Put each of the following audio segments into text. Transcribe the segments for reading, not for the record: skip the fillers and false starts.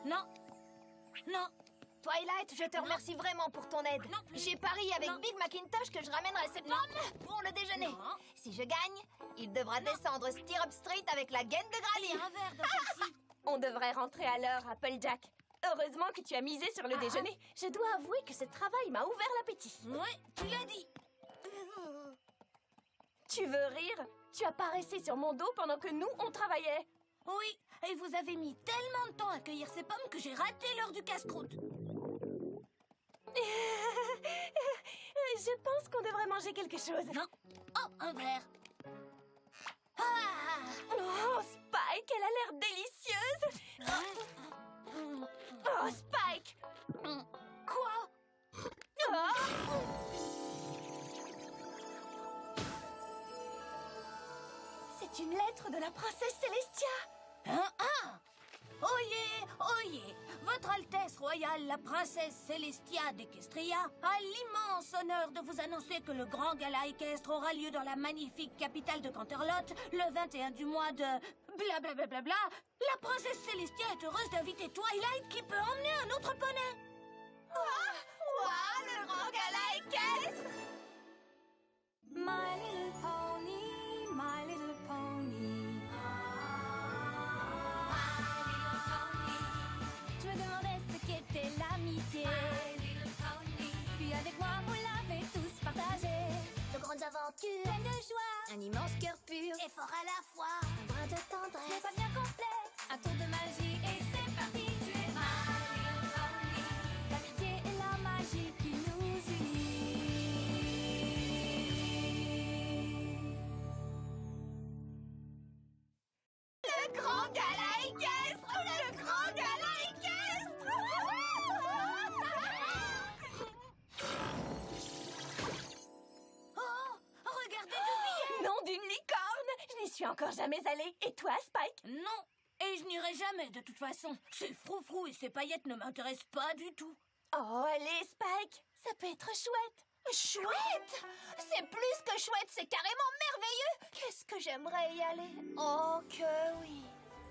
Non. Non. Twilight, je te remercie vraiment pour ton aide. J'ai parié avec Big Macintosh que je ramènerai ces pommes pour le déjeuner. Non. Si je gagne, il devra descendre Stirrup Street avec la gaine de Et Granny. un verre dans celle-ci. On devrait rentrer à l'heure, Applejack. Heureusement que tu as misé sur le déjeuner. Je dois avouer que ce travail m'a ouvert l'appétit. Ouais, tu l'as dit. Tu veux rire? Tu as pas resté sur mon dos pendant que nous, on travaillait. Oui, et vous avez mis tellement de temps à cueillir ces pommes que j'ai raté l'heure du casse-croûte. Je pense qu'on devrait manger quelque chose. Non. Oh, un verre. Ah. Oh, Spike, elle a l'air délicieuse. Oh, Spike. Quoi? Oh. C'est une lettre de la princesse Célestia. Oyez, oyez, Votre Altesse Royale, la princesse Célestia d'Equestria, a l'immense honneur de vous annoncer que le grand gala équestre aura lieu dans la magnifique capitale de Canterlot le 21 du mois de... blablabla. La princesse Célestia est heureuse d'inviter Twilight qui peut emmener un autre poney. Ouah, le grand gala équestre! My little pony, my little pony. Je me demandais ce qu'était l'amitié. Puis avec moi, vous l'avez tous partagé. De grandes aventures, Pleine de joie, un immense cœur pur, et fort à la fois. un brin de C'est tendresse. pas bien complexe, un tour de magie et c'est parti. Tu es my little pony. L'amitié et la magie qui nous unit. Le grand gala équestre! Le grand gala équestre! Oh, regardez le billet. Nom d'une licorne. Je n'y suis encore jamais allée. Et toi, Spike? Non, et je n'irai jamais de toute façon. Ces froufrous et ces paillettes ne m'intéressent pas du tout. Oh, allez, Spike. Ça peut être chouette. Chouette! C'est plus que chouette, c'est carrément merveilleux! Qu'est-ce que j'aimerais y aller? Oh que oui!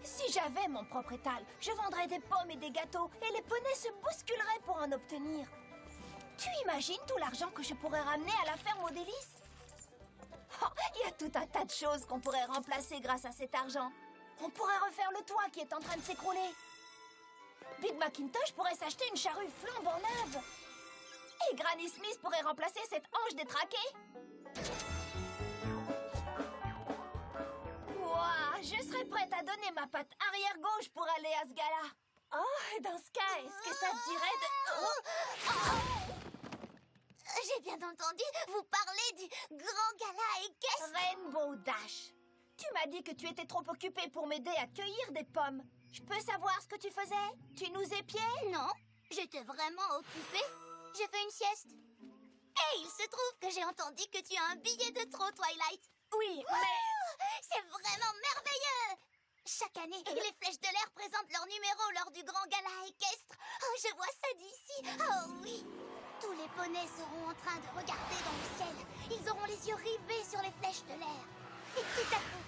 Si j'avais mon propre étal, je vendrais des pommes et des gâteaux et les poneys se bousculeraient pour en obtenir. Tu imagines tout l'argent que je pourrais ramener à la ferme aux délices? Oh, il y a tout un tas de choses qu'on pourrait remplacer grâce à cet argent. On pourrait refaire le toit qui est en train de s'écrouler. Big Macintosh pourrait s'acheter une charrue flambant neuve. Et Granny Smith pourrait remplacer cette hanche détraquée. Ouah, je serais prête à donner ma patte arrière gauche pour aller à ce gala. Oh, dans ce cas, est-ce que ça te dirait de... J'ai bien entendu, vous parlez du grand gala équestre. Rainbow Dash. Tu m'as dit que tu étais trop occupée pour m'aider à cueillir des pommes. Je peux savoir ce que tu faisais? Tu nous épiais? Non, j'étais vraiment occupée. J'ai fait une sieste. Et il se trouve que j'ai entendu que tu as un billet de trop, Twilight. Oui, Oh, c'est vraiment merveilleux! Chaque année, les Flèches de l'air présentent leur numéro lors du grand gala équestre. Oh, je vois ça d'ici. Oh oui! Tous les poneys seront en train de regarder dans le ciel. Ils auront les yeux rivés sur les Flèches de l'air. Et tout à coup,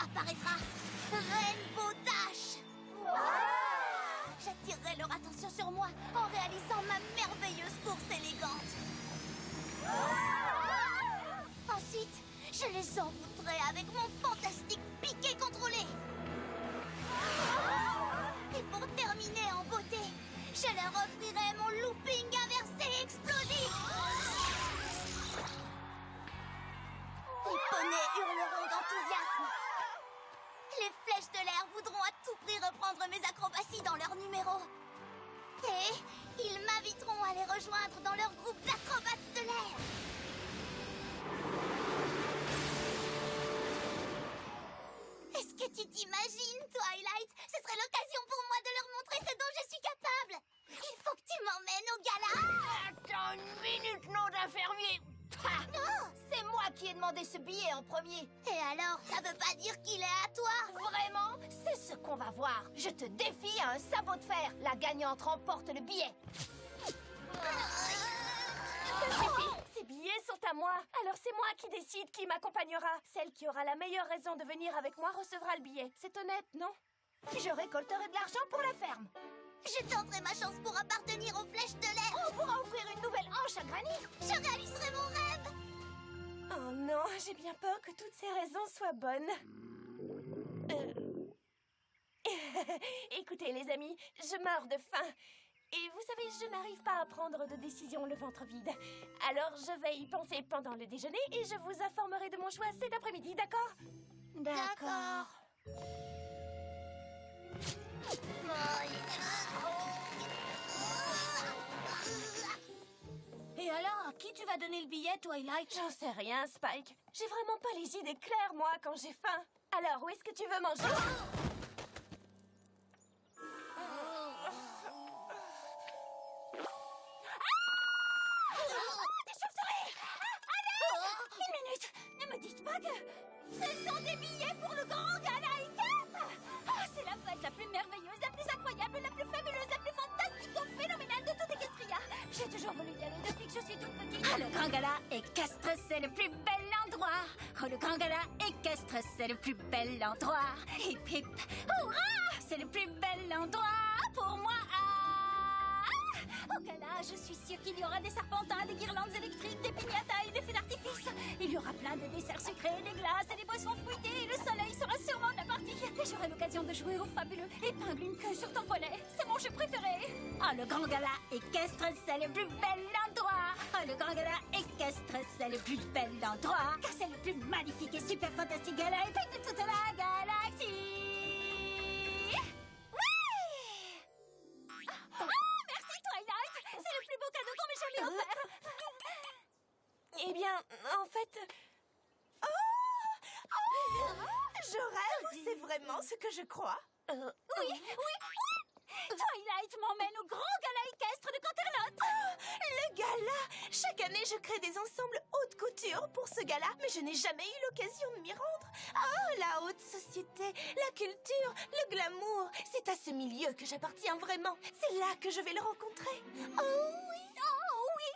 apparaîtra Rainbow Dash. J'attirerai leur attention sur moi en réalisant ma merveilleuse course élégante. Ensuite, je les envoûterai avec mon fantastique piqué contrôlé. Et pour terminer en beauté, je leur offrirai mon looping inversé explosif. Les poneys hurleront d'enthousiasme. Les Flèches de l'air voudront à tout prix reprendre mes acrobaties dans leur numéro. Et ils m'inviteront à les rejoindre dans leur groupe d'acrobates de l'air. Est-ce que tu t'imagines, Twilight? Ce serait l'occasion pour moi de leur montrer ce dont je suis capable. Il faut que tu m'emmènes au gala. Attends une minute, nom d'infirmier. Non. C'est moi qui ai demandé ce billet en premier. Et alors, ça veut pas dire qu'il est à toi? Vraiment? C'est ce qu'on va voir. Je te défie à un sabot de fer. La gagnante remporte le billet. ça suffit. Ces billets sont à moi. Alors c'est moi qui décide qui m'accompagnera. Celle qui aura la meilleure raison de venir avec moi recevra le billet. C'est honnête, non? Je récolterai de l'argent pour la ferme. Je tenterai ma chance pour appartenir aux flèches de l'air. On pourra offrir une nouvelle hanche à Granny. Je réaliserai mon rêve. Oh non, j'ai bien peur que toutes ces raisons soient bonnes. Écoutez, les amis, je meurs de faim. Et vous savez, je n'arrive pas à prendre de décision le ventre vide. Alors, je vais y penser pendant le déjeuner et je vous informerai de mon choix cet après-midi, d'accord? D'accord. Et alors, à qui tu vas donner le billet, Twilight? J'en sais rien, Spike. J'ai vraiment pas les idées claires, moi, quand j'ai faim. Alors, où est-ce que tu veux manger? Une minute. Ne me dites pas que ce sont des billets pour le grand gala équestre. Ah, c'est la fête la plus merveilleuse, la plus incroyable, la plus fabuleuse, la plus fantastico-phénoménale de toute Equestria. J'ai toujours voulu y aller depuis que je suis toute petite. Ah, le grand gala équestre, c'est le plus bel endroit. Oh, le grand gala équestre, c'est le plus bel endroit. Hip hip, hurrah! C'est le plus bel endroit pour moi. Au gala, je suis sûre qu'il y aura des serpentins, des guirlandes électriques, des piñatas et des feux d'artifice. Il y aura plein de desserts sucrés, des glaces et des boissons fruitées. Et le soleil sera sûrement de la partie. Et j'aurai l'occasion de jouer au fabuleux épingle une queue sur ton poney. C'est mon jeu préféré. Oh, le grand gala équestre, c'est le plus bel endroit. Oh, le grand gala équestre, c'est le plus bel endroit. Car c'est le plus magnifique et super fantastique gala épique de toute la galaxie. Merci, Twilight. C'est le plus beau cadeau qu'on m'ait jamais offert. Eh bien, en fait... Je rêve ou c'est vraiment ce que je crois? Oui. Twilight m'emmène au grand gala équestre de Canterlot. Le gala! Chaque année, je crée des ensembles haute couture pour ce gala, mais je n'ai jamais eu l'occasion de m'y rendre. Oh, la haute société, la culture, le glamour, c'est à ce milieu que j'appartiens vraiment. C'est là que je vais le rencontrer. Oh oui!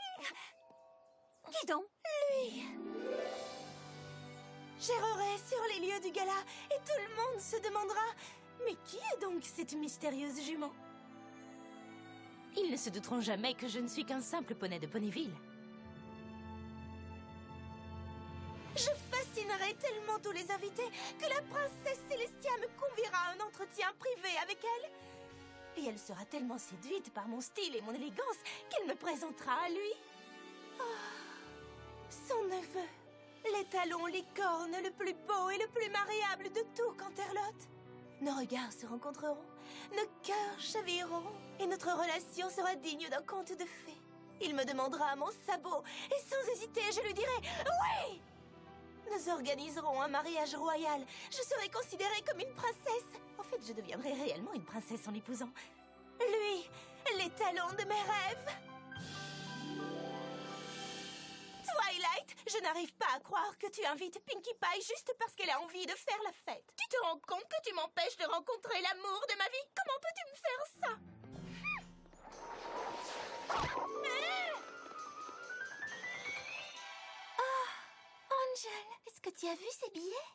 Qui donc? Lui! J'errerai sur les lieux du gala et tout le monde se demandera: mais qui est donc cette mystérieuse jument? Ils ne se douteront jamais que je ne suis qu'un simple poney de Ponyville. Je fascinerai tellement tous les invités que la princesse Célestia me conviera à un entretien privé avec elle. Et elle sera tellement séduite par mon style et mon élégance qu'elle me présentera à lui. Oh, son neveu, l'étalon licorne le plus beau et le plus mariable de tout Canterlot. Nos regards se rencontreront, nos cœurs chavireront, et notre relation sera digne d'un conte de fées. Il me demandera mon sabot, et sans hésiter, je lui dirai oui! Nous organiserons un mariage royal. Je serai considérée comme une princesse. En fait, je deviendrai réellement une princesse en l'épousant. Lui, l'étalon de mes rêves. Twilight, je n'arrive pas à croire que tu invites Pinkie Pie juste parce qu'elle a envie de faire la fête. Tu te rends compte que tu m'empêches de rencontrer l'amour de ma vie? Comment peux-tu me faire ça? Angel, est-ce que tu as vu ces billets?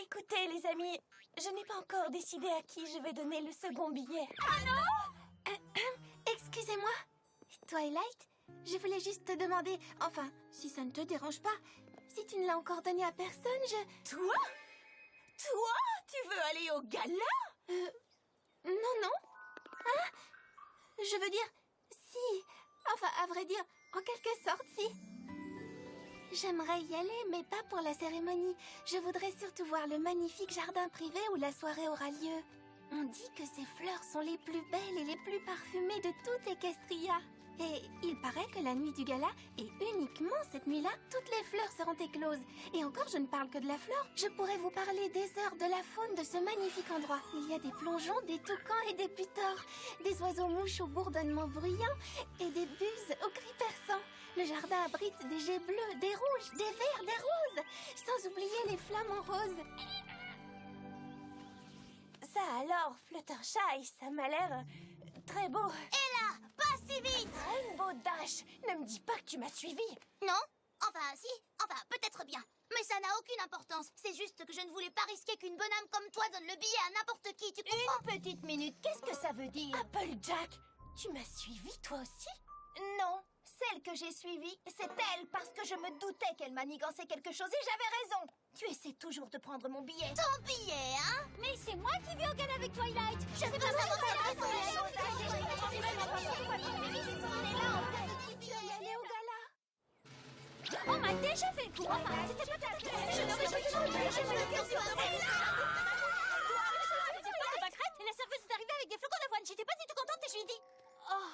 Écoutez, les amis, je n'ai pas encore décidé à qui je vais donner le second billet. Excusez-moi. Twilight, je voulais juste te demander, enfin, si ça ne te dérange pas, si tu ne l'as encore donné à personne, Toi? Toi? Tu veux aller au gala? Non. Hein? Je veux dire, si. Enfin, à vrai dire, en quelque sorte, si. J'aimerais y aller, mais pas pour la cérémonie. Je voudrais surtout voir le magnifique jardin privé où la soirée aura lieu. On dit que ces fleurs sont les plus belles et les plus parfumées de toute Equestria. Et il paraît que la nuit du gala, et uniquement cette nuit-là, toutes les fleurs seront écloses. Et encore, je ne parle que de la flore. Je pourrais vous parler des heures de la faune de ce magnifique endroit. Il y a des plongeons, des toucans et des putors, des oiseaux-mouches au bourdonnement bruyant et des buses au cri perçant. Le jardin abrite des jets bleus, des rouges, des verts, des roses, sans oublier les flamants roses. Ça alors, Fluttershy, ça m'a l'air très beau. Pas si vite! Rainbow Dash, ne me dis pas que tu m'as suivi. Non? Enfin, si. Enfin, peut-être bien. Mais ça n'a aucune importance. C'est juste que je ne voulais pas risquer qu'une bonne âme comme toi donne le billet à n'importe qui, tu comprends? Une petite minute, qu'est-ce que ça veut dire? Applejack, tu m'as suivi toi aussi? Non, celle que j'ai suivie, c'est elle parce que je me doutais qu'elle manigançait quelque chose et j'avais raison. Tu essaies toujours de prendre mon billet. Ton billet, hein? Mais c'est moi qui vais au gala avec Twilight. Je veux pas savoir ça. On m'a déjà fait le coup. Enfin, c'était pas ta Je n'aurais jamais cru. l'occasion. Et la serveuse est arrivée avec des flocons d'avoine. J'étais pas du tout contente et je lui ai dit... Oh,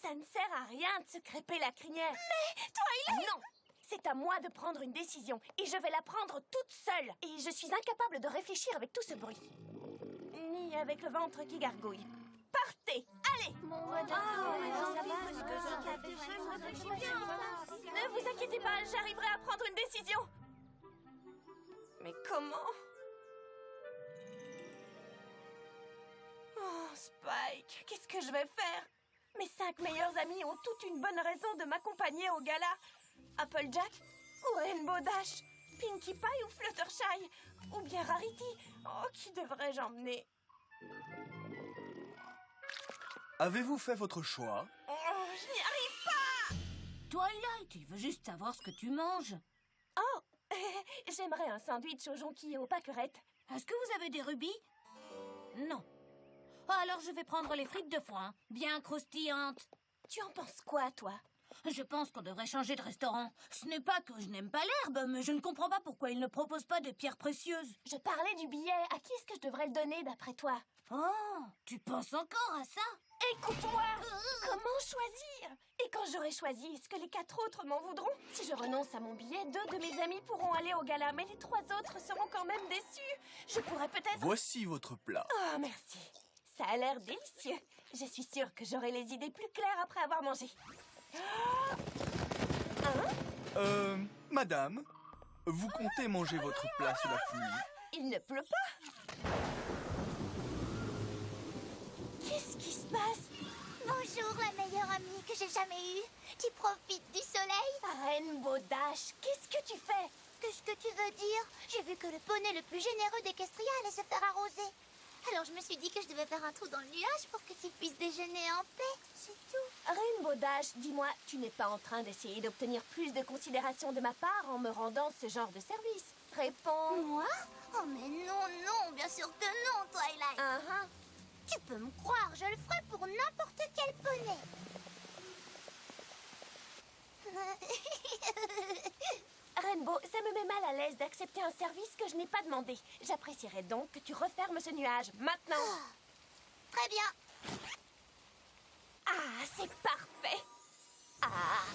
ça ne sert à rien de se crêper la crinière. Mais Twilight! Non! C'est à moi de prendre une décision et je vais la prendre toute seule. Et je suis incapable de réfléchir avec tout ce bruit. Ni avec le ventre qui gargouille. Partez! Allez! Ne vous inquiétez pas, j'arriverai à prendre une décision. Mais comment? Oh, Spike, qu'est-ce que je vais faire? Mes 5 meilleurs amis ont toute une bonne raison de m'accompagner au gala. Applejack ou Rainbow Dash, Pinkie Pie ou Fluttershy, ou bien Rarity. Oh, qui devrais-je emmener? Avez-vous fait votre choix? Oh, je n'y arrive pas! Twilight, il veut juste savoir ce que tu manges. Oh, j'aimerais un sandwich au jonquilles et aux pâquerettes. Est-ce que vous avez des rubis? Non. Alors je vais prendre les frites de foin, bien croustillantes. Tu en penses quoi, toi? Je pense qu'on devrait changer de restaurant. Ce n'est pas que je n'aime pas l'herbe, mais je ne comprends pas pourquoi ils ne proposent pas des pierres précieuses. Je parlais du billet. À qui est-ce que je devrais le donner, d'après toi? Oh, tu penses encore à ça? Écoute-moi! Comment choisir? Et quand j'aurai choisi, est-ce que les 4 autres m'en voudront? Si je renonce à mon billet, 2 de mes amis pourront aller au gala, mais les 3 autres seront quand même déçus. Je pourrais peut-être... Voici votre plat. Oh, merci. Ça a l'air délicieux. Je suis sûre que j'aurai les idées plus claires après avoir mangé. Madame, vous comptez manger votre plat sous la pluie? Il ne pleut pas. Qu'est-ce qui se passe? Bonjour, la meilleure amie que j'ai jamais eue. Tu profites du soleil? Rainbow Dash, qu'est-ce que tu fais? Qu'est-ce que tu veux dire? J'ai vu que le poney le plus généreux d'Equestria allait se faire arroser. Alors je me suis dit que je devais faire un trou dans le nuage pour que tu puisses déjeuner en paix, c'est tout. Rainbow Dash, dis-moi, tu n'es pas en train d'essayer d'obtenir plus de considération de ma part en me rendant ce genre de service? Réponds. Moi? Oh mais non, bien sûr que non, Twilight. Tu peux me croire, je le ferai pour n'importe quel poney. Rainbow, ça me met mal à l'aise d'accepter un service que je n'ai pas demandé. J'apprécierais donc que tu refermes ce nuage, maintenant. Très bien. Ah, c'est parfait. Ah.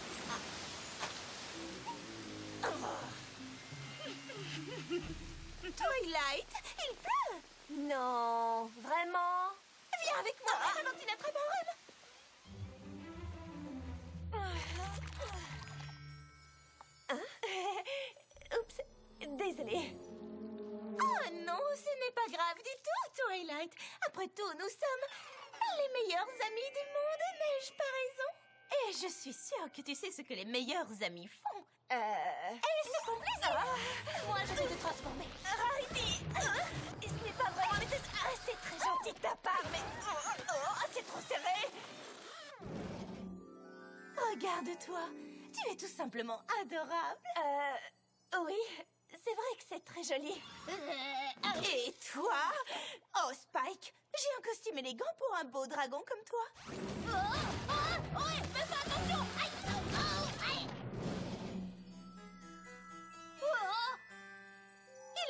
Twilight, il pleut. Non, vraiment? Viens avec moi avant qu'il n'attrape un rhume. Oups, désolée. Oh non, ce n'est pas grave du tout, Twilight. Après tout, nous sommes les meilleurs amis du monde, n'ai-je pas raison? Et je suis sûre que tu sais ce que les meilleurs amis font. Et se font plaisir. Moi, je vais te transformer. Rarity, Ce n'est pas vraiment nécessaire. Ah, c'est très gentil de ta part, mais... c'est trop serré. regarde-toi. Tu es tout simplement adorable. Oui, c'est vrai que c'est très joli. Et toi? Oh, Spike, j'ai un costume élégant pour un beau dragon comme toi. Fais pas attention! Aïe!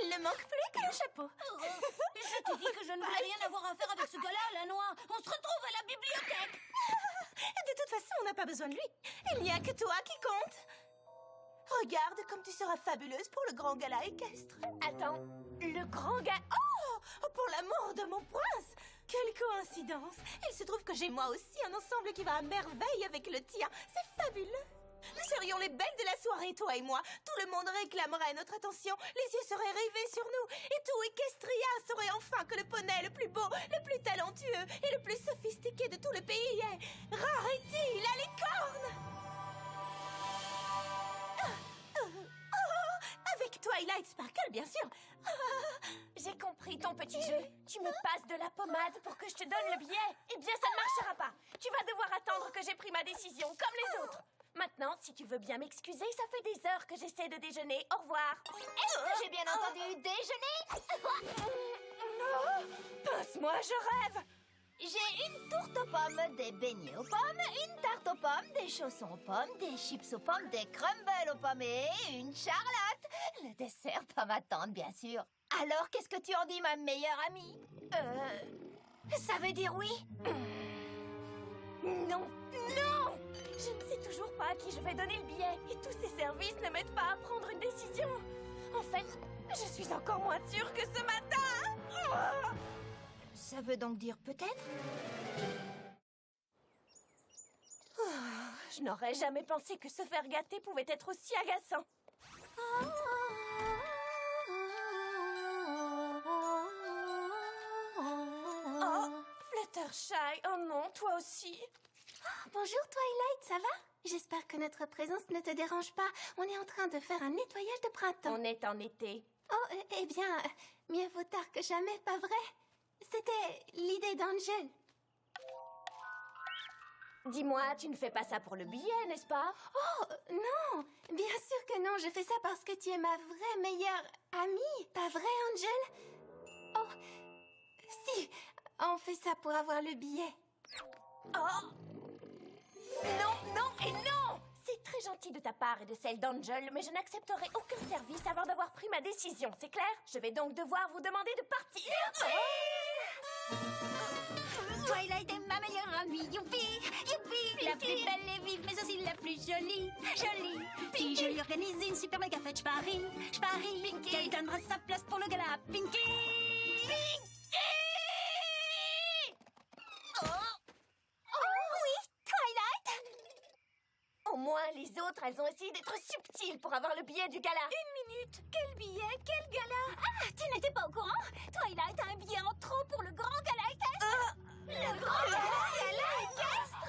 Il ne manque plus qu'un chapeau. Je t'ai dit que je ne voulais rien avoir à faire avec ce gars-là, la noix. On se retrouve à la bibliothèque. De toute façon, on n'a pas besoin de lui. Il n'y a que toi qui compte. Regarde comme tu seras fabuleuse pour le grand gala équestre. Attends, le grand gars... Oh, pour l'amour de mon prince! Quelle coïncidence! Il se trouve que j'ai moi aussi un ensemble qui va à merveille avec le tien. C'est fabuleux! Nous serions les belles de la soirée, toi et moi. Tout le monde réclamerait notre attention. Les yeux seraient rivés sur nous. Et tout Equestria saurait enfin que le poney le plus beau, le plus talentueux et le plus sophistiqué de tout le pays est Rarity, la licorne! Avec Twilight Sparkle, bien sûr. J'ai compris ton petit jeu. Tu me passes de la pommade pour que je te donne le billet. Eh bien, ça ne marchera pas. Tu vas devoir attendre que j'ai pris ma décision, comme les autres. Maintenant, si tu veux bien m'excuser, ça fait des heures que j'essaie de déjeuner. Au revoir. Est-ce que j'ai bien entendu déjeuner? Pince-moi, je rêve. J'ai une tourte aux pommes, des beignets aux pommes, une tarte aux pommes, des chaussons aux pommes, des chips aux pommes, des crumbles aux pommes et une charlotte. Le dessert pas m'attendre, bien sûr. Alors, qu'est-ce que tu en dis, ma meilleure amie? Ça veut dire oui? Non, non! Je ne sais toujours pas à qui je vais donner le billet. Et tous ces services ne m'aident pas à prendre une décision. En fait, je suis encore moins sûre que ce matin. Ça veut donc dire peut-être? Je n'aurais jamais pensé que se faire gâter pouvait être aussi agaçant. Oh, Fluttershy, oh non, toi aussi. Bonjour Twilight, ça va? J'espère que notre présence ne te dérange pas. On est en train de faire un nettoyage de printemps. On est en été. Oh, eh bien, mieux vaut tard que jamais, pas vrai? C'était l'idée d'Angel. Dis-moi, tu ne fais pas ça pour le billet, n'est-ce pas? Oh, non! Bien sûr que non, je fais ça parce que tu es ma vraie meilleure amie. Pas vrai, Angel? Oh, si, on fait ça pour avoir le billet. Oh! Non, non et non! C'est très gentil de ta part et de celle d'Angel, mais je n'accepterai aucun service avant d'avoir pris ma décision, c'est clair? Je vais donc devoir vous demander de partir. Twilight est ma meilleure amie, youpi, youpi, la plus belle et vive, mais aussi la plus jolie, jolie. Si je lui organise une super méga fête, je parie qu'elle donnera sa place pour le gala, Pinky. Au moins, les autres, elles ont essayé d'être subtiles pour avoir le billet du gala. Une minute, quel billet, quel gala? Ah, tu n'étais pas au courant? Twilight a un billet en trop pour le grand gala équestre. Le grand gala équestre?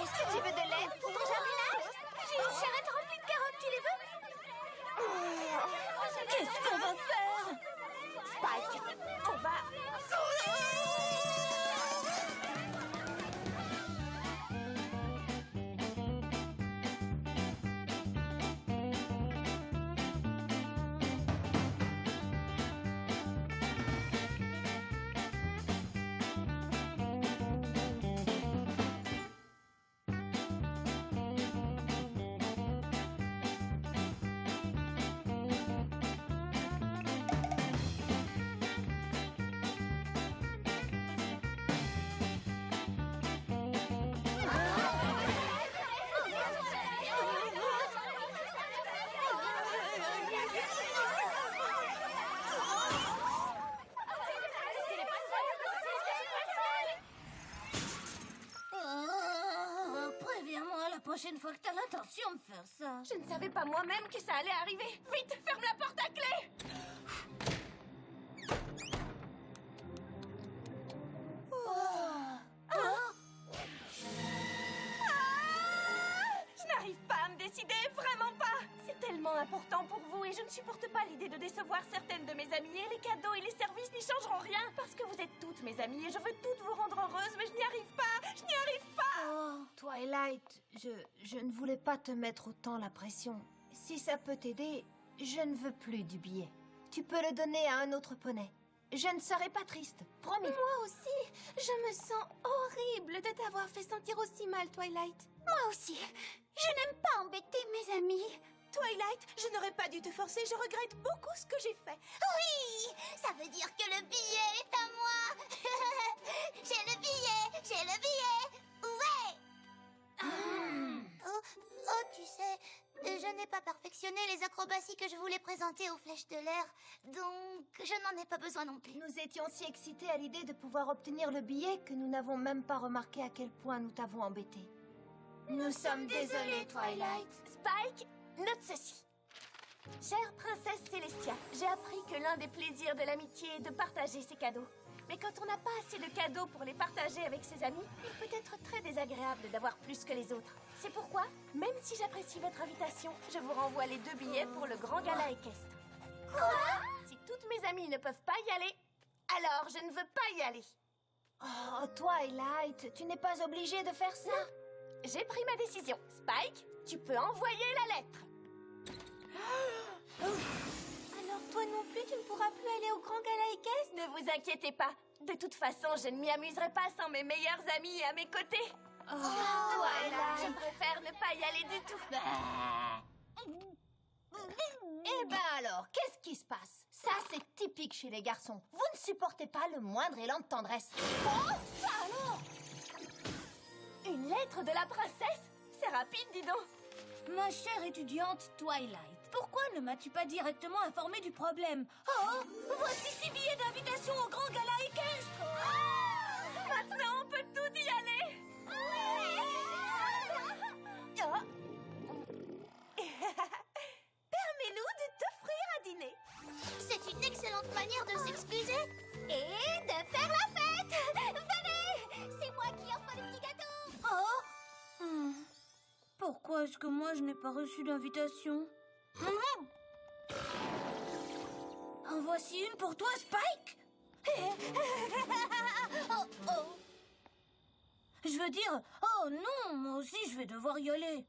Est-ce que tu veux de l'aide pour ton jardinage? J'ai une charrette remplie de carottes, tu les veux? Qu'est-ce qu'on va faire? Spike, on va... Préviens-moi la prochaine fois que t'as l'intention de faire ça. Je ne savais pas moi-même que ça allait arriver. Vite, ferme la porte à clé. Je n'arrive pas à me décider, vraiment pas. C'est tellement important pour vous et je ne supporte pas l'idée de décevoir certaines de mes amies. Et les cadeaux et les services n'y changeront rien parce que vous êtes toutes mes amies et je veux toutes vous rendre heureuses, mais je n'y arrive pas. Je n'y arrive pas. Oh, Twilight, je ne voulais pas te mettre autant la pression. Si ça peut t'aider, je ne veux plus du billet. Tu peux le donner à un autre poney. Je ne serai pas triste, promis. Moi aussi, je me sens horrible de t'avoir fait sentir aussi mal, Twilight. Moi aussi. Je n'aime pas embêter mes amis. Twilight, je n'aurais pas dû te forcer, je regrette beaucoup ce que j'ai fait. Oui, ça veut dire que le billet est à moi. J'ai le billet, j'ai le billet. Ouais. Oh, tu sais, je n'ai pas perfectionné les acrobaties que je voulais présenter aux flèches de l'air, donc je n'en ai pas besoin non plus. Nous étions si excités à l'idée de pouvoir obtenir le billet que nous n'avons même pas remarqué à quel point nous t'avons embêté. Nous sommes désolés, Twilight. Spike, note ceci. Chère princesse Célestia, j'ai appris que l'un des plaisirs de l'amitié est de partager ses cadeaux. Mais quand on n'a pas assez de cadeaux pour les partager avec ses amis, il peut être très désagréable d'avoir plus que les autres. C'est pourquoi, même si j'apprécie votre invitation, je vous renvoie les 2 billets pour le grand gala équestre. Quoi? Si toutes mes amies ne peuvent pas y aller, alors je ne veux pas y aller. Oh, Twilight, tu n'es pas obligée de faire ça. J'ai pris ma décision. Spike, tu peux envoyer la lettre. Alors toi non plus, tu ne pourras plus aller au grand gala équestre? Ne vous inquiétez pas. De toute façon, je ne m'y amuserai pas sans mes meilleurs amis à mes côtés. Twilight, je préfère ne pas y aller du tout. Eh ben alors, qu'est-ce qui se passe? Ça, c'est typique chez les garçons. Vous ne supportez pas le moindre élan de tendresse. Oh, ça alors! Une lettre de la princesse? C'est rapide, dis donc. Ma chère étudiante Twilight, pourquoi ne m'as-tu pas directement informée du problème? Oh, voici 6 billets d'invitation au grand gala équestre! Maintenant, on peut tout y aller. Permets-nous de t'offrir un dîner. C'est une excellente manière de s'excuser et de faire la fête. Venez, c'est moi qui offre le petit gâteau. Oh! Pourquoi est-ce que moi je n'ai pas reçu d'invitation? En voici une pour toi, Spike! Je veux dire, oh non, moi aussi je vais devoir y aller.